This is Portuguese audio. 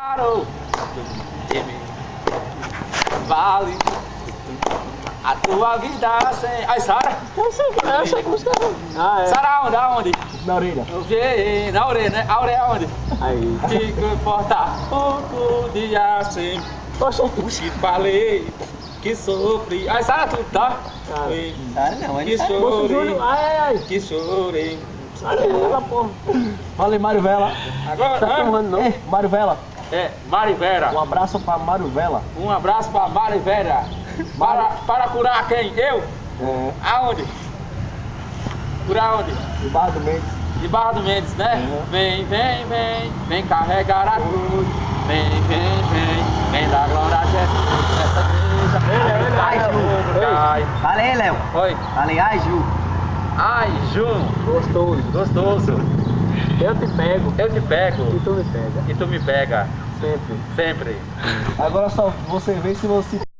Parou. Vale a tua vida sem... Ai, Sara? Eu sei que música é ruim. Ah, é. Sara aonde? Aonde? Na orelha. Eu vi na orelha, né? A orelha aonde? Aí. Fico importa pouco dia sem... Poxa. Te falei que sofri... Ai, Sara, tu tá? Sara não, Que Sara. Moço chorei, Júnior. Ai, ai. que chorei. Olha, porra. Fala aí, Mário Vela. Agora, Tá filmando, não? Ei, Mário Vela. é, Marivera. Um abraço pra Mário Vela. Um abraço pra Marivera. Para curar quem? Eu? É, Aonde? Curar onde? do Barra do Mendes. De Barra do Mendes, né? Uhum. Vem, vem, vem, vem carregar a cruz. Vem, vem, vem, vem dar glória a Jesus. Essa igreja, Ai, Ju. cai. Fala aí, Léo. Oi. Fala aí, ai, Ju. Ai, Jun, Gostoso. gostoso. Eu te pego. Eu te pego E tu me pega. e tu me pega. Sempre. Sempre. Agora só você vê se você